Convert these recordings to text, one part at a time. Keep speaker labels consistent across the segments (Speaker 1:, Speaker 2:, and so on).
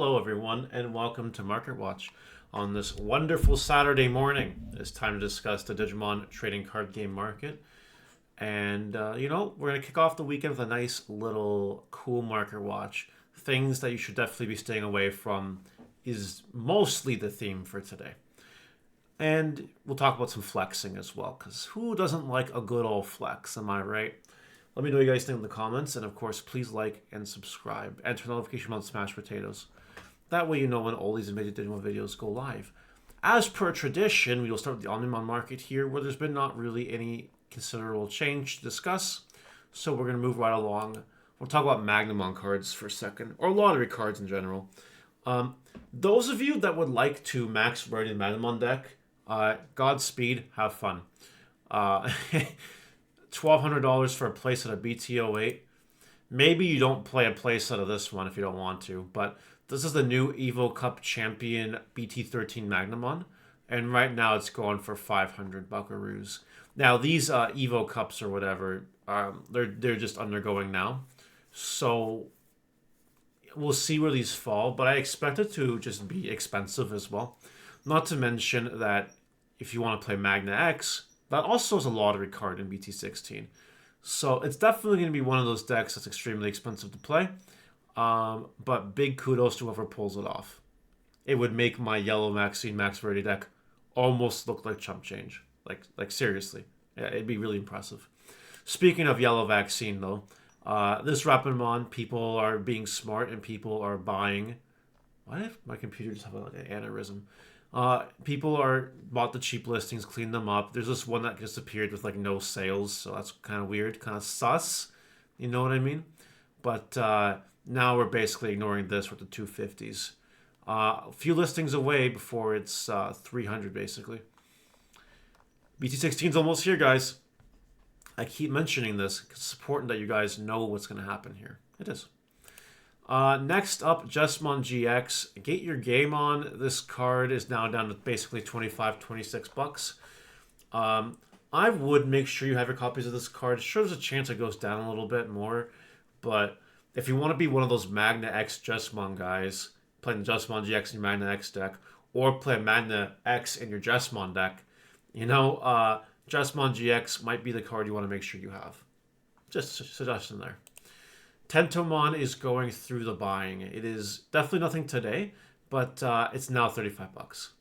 Speaker 1: Hello, everyone, and welcome to Market Watch. On this wonderful Saturday morning, it's time to discuss the Digimon trading card game market. And, we're going to kick off the weekend with a nice little cool Market Watch. Things that you should definitely be staying away from is mostly the theme for today. And we'll talk about some flexing as well, because who doesn't like a good old flex, am I right? Let me know what you guys think in the comments, and of course, please like and subscribe, and turn notification on Smash Potatoes. That way you know when all these amazing Digimon videos go live. As per tradition, we will start with the Omnimon market here, where there's been not really any considerable change to discuss. So we're going to move right along. We'll talk about Magnamon cards for a second, or lottery cards in general. Those of you that would like to max rarity the Magnamon deck, Godspeed, have fun. $1,200 for a playset of BT08. Maybe you don't play a playset of this one if you don't want to, but this is the new Evo Cup Champion BT13 Magnamon, and right now it's going for 500 buckaroos. Now these Evo Cups or whatever, they're just undergoing now, so we'll see where these fall. But I expect it to just be expensive as well. Not to mention that if you want to play Magna X, that also is a lottery card in BT16. So it's definitely going to be one of those decks that's extremely expensive to play. But big kudos to whoever pulls it off. It would make my yellow Maxine Max Rarity deck almost look like chump change. Like seriously. Yeah, it'd be really impressive. Speaking of yellow vaccine, though, this Rapidmon, people are being smart and people are buying. Why did my computer just have an aneurysm? People bought the cheap listings, cleaned them up. There's this one that just appeared with like no sales, so that's kind of weird, kind of sus. You know what I mean? But now we're basically ignoring this with the 250s. A few listings away before it's 300 basically. BT16 is almost here, guys. I keep mentioning this because it's important that you guys know what's going to happen here. It is. Next up, Jesmon GX. Get your game on. This card is now down to basically 25, 26 bucks. I would make sure you have your copies of this card. Sure, there's a chance it goes down a little bit more, but if you want to be one of those Magna X Jesmon guys, playing the Jesmon GX in your Magna X deck, or play Magna X in your Jesmon deck, Jesmon GX might be the card you want to make sure you have. Just a suggestion there. Tentomon is going through the buying. It is definitely nothing today, but it's now 35 bucks.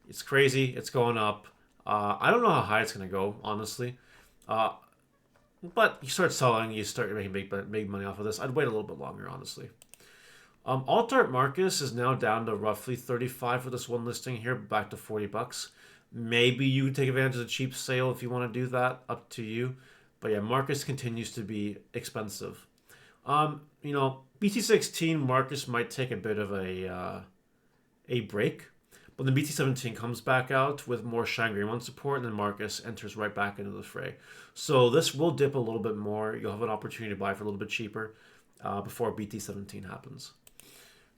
Speaker 1: It's crazy. It's going up. I don't know how high it's going to go, honestly. But you start selling, you start making big money off of this. I'd wait a little bit longer, honestly. Altart Marcus is now down to roughly 35 for this one listing here, back to 40 bucks. Maybe you take advantage of the cheap sale if you want to do that, up to you. But yeah, Marcus continues to be expensive. BT16 Marcus might take a bit of a break, but then BT17 comes back out with more Shangri-Mon support, and then Marcus enters right back into the fray. So this will dip a little bit more. You'll have an opportunity to buy for a little bit cheaper before BT17 happens.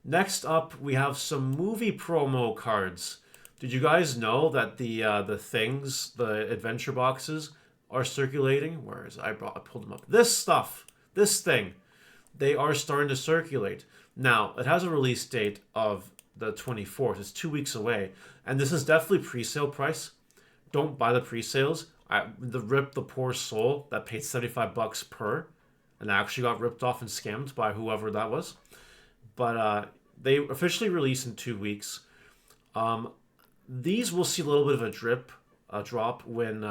Speaker 1: Next up, we have some movie promo cards. Did you guys know that the adventure boxes are circulating? Where is it? I pulled them up. This thing. They are starting to circulate. Now, it has a release date of the 24th. It's 2 weeks away. And this is definitely pre-sale price. Don't buy the pre-sales. The poor soul that paid 75 bucks per and actually got ripped off and scammed by whoever that was. But they officially release in 2 weeks. These will see a little bit of a drop when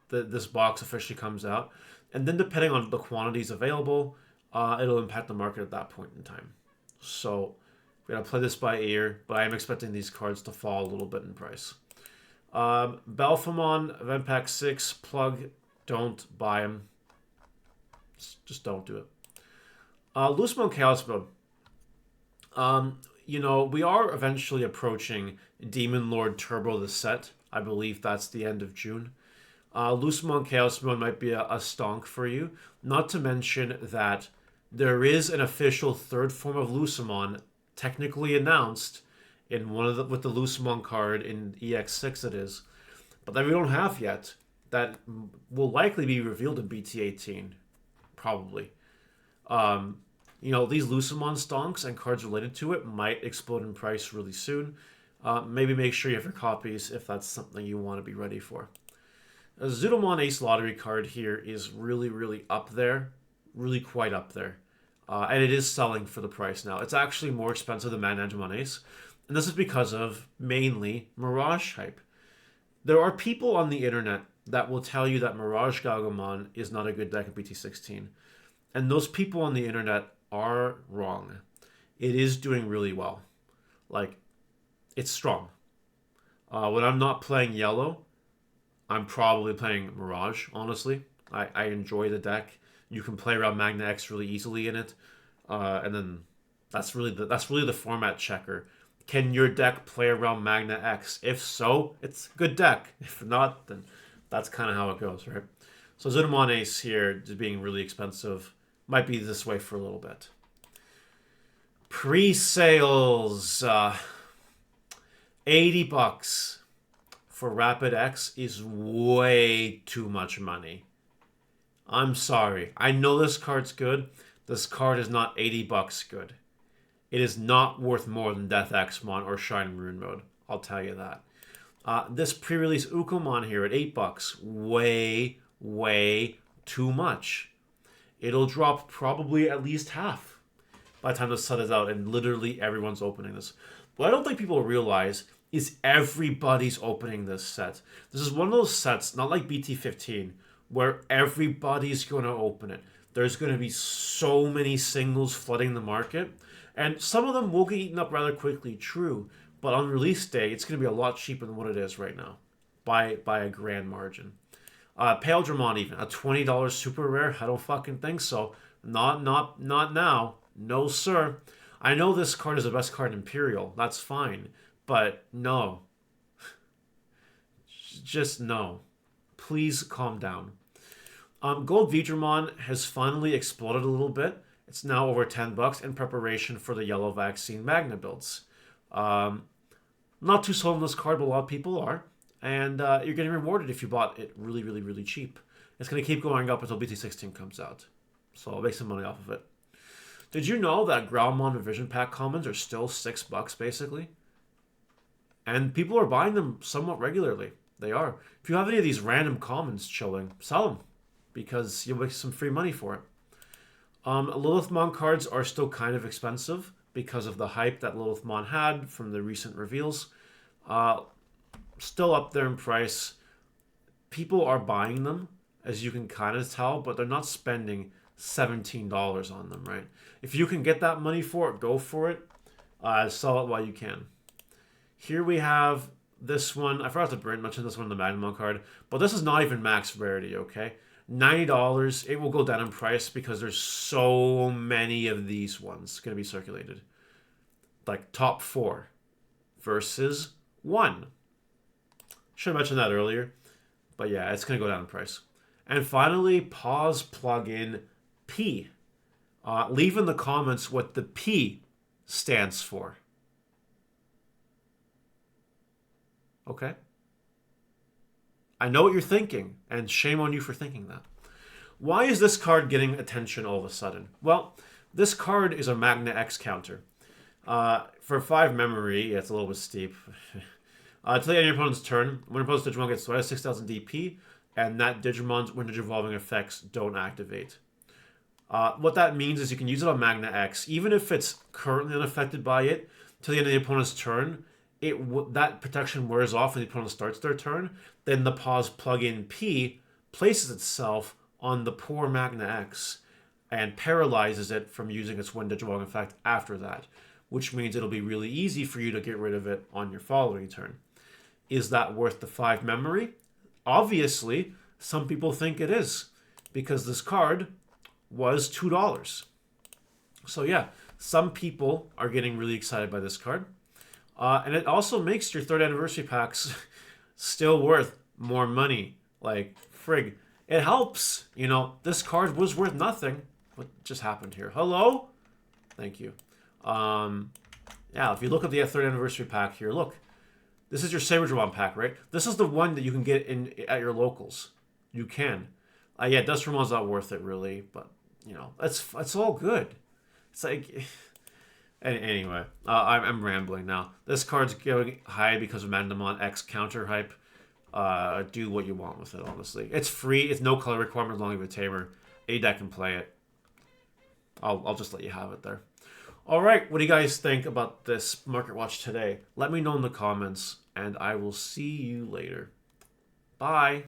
Speaker 1: this box officially comes out. And then depending on the quantities available, it'll impact the market at that point in time. So we're going to play this by ear, but I am expecting these cards to fall a little bit in price. Belphemon, Event Pack 6, Plug, don't buy them. Just don't do it. Loosemon Chaos Mode. We are eventually approaching Demon Lord Turbo the set. I believe that's the end of June. Loosemon Chaos Mode might be a stonk for you. Not to mention that there is an official third form of Loosemon technically announced in with the Loosemon card in EX6 it is, but that we don't have yet. That will likely be revealed in BT18, probably. You know, these Lucamon stonks and cards related to it might explode in price really soon. Maybe make sure you have your copies if that's something you want to be ready for. A Zudomon Ace Lottery card here is really, really up there. Really quite up there. And it is selling for the price now. It's actually more expensive than Magnanimon Ace. And this is because of, mainly, Mirage hype. There are people on the internet that will tell you that Mirage Gagumon is not a good deck in BT16. And those people on the internet are wrong. It is doing really well. Like, it's strong. When I'm not playing yellow, I'm probably playing Mirage, honestly. I enjoy the deck. You can play around Magna X really easily in it. And then that's really the format checker. Can your deck play around Magna X? If so, it's a good deck. If not, then that's kind of how it goes, right? So Zudomon Ace here, just being really expensive, might be this way for a little bit. Pre-sales, $80 for Rapid X is way too much money. I'm sorry. I know this card's good. This card is not $80 good. It is not worth more than Death Xmon or Shine Rune Mode. I'll tell you that. This pre-release Ukomon here at $8. Way, way too much. It'll drop probably at least half by the time the set is out and literally everyone's opening this. What I don't think people realize is everybody's opening this set. This is one of those sets, not like BT15, where everybody's going to open it. There's going to be so many singles flooding the market, and some of them will get eaten up rather quickly, true, but on release day, it's going to be a lot cheaper than what it is right now, by a grand margin. Pale Dramon even, a $20 super rare? I don't fucking think so. Not now. No, sir. I know this card is the best card in Imperial. That's fine. But no. Just no. Please calm down. Gold Vidramon has finally exploded a little bit. It's now over $10 in preparation for the Yellow Vaccine Magna builds. Not too sold on this card, but a lot of people are. And you're getting rewarded if you bought it really, really, really cheap. It's going to keep going up until BT16 comes out. So I'll make some money off of it. Did you know that Growlmon Revision Pack commons are still $6 basically? And people are buying them somewhat regularly. They are. If you have any of these random commons chilling, sell them. Because you'll make some free money for it. Lilithmon cards are still kind of expensive because of the hype that Lilithmon had from the recent reveals. Still up there in price. People are buying them, as you can kind of tell, but they're not spending $17 on them, right? If you can get that money for it, go for it. Sell it while you can. Here we have this one. I forgot to mention this one in the Magnamon card, but this is not even max rarity, okay? $90. It will go down in price because there's so many of these ones going to be circulated. Like top 4 versus 1. Should have mentioned that earlier. But yeah, it's going to go down in price. And finally, pause plugin P. Leave in the comments what the P stands for. Okay? I know what you're thinking, and shame on you for thinking that. Why is this card getting attention all of a sudden? Well, this card is a Magna X counter. For 5 memory, yeah, it's a little bit steep. Till the end of your opponent's turn, when your opponent's Digimon gets sweated, 6,000 DP, and that Digimon's Winter Evolving effects don't activate. What that means is you can use it on Magna X, even if it's currently unaffected by it, till the end of the opponent's turn. That protection wears off when the opponent starts their turn. Then the pause plugin P places itself on the poor Magna X and paralyzes it from using its Wind Digimon effect after that, which means it'll be really easy for you to get rid of it on your following turn. Is that worth the 5 memory? Obviously, some people think it is, because this card was $2. So yeah, some people are getting really excited by this card. And it also makes your 3rd anniversary packs still worth more money. Like, frig. It helps. You know, this card was worth nothing. What just happened here? Hello? Thank you. Yeah, if you look at the 3rd anniversary pack here, look. This is your Saberdramon pack, right? This is the one that you can get at your locals. You can. Yeah, Dustramon's not worth it, really. But, you know, it's all good. It's like... Anyway, I'm rambling now. This card's going high because of Magnamon X counter hype. Do what you want with it, honestly. It's free. It's no color requirement as long as you have a Tamer. A deck can play it. I'll just let you have it there. All right, what do you guys think about this Market Watch today? Let me know in the comments, and I will see you later. Bye.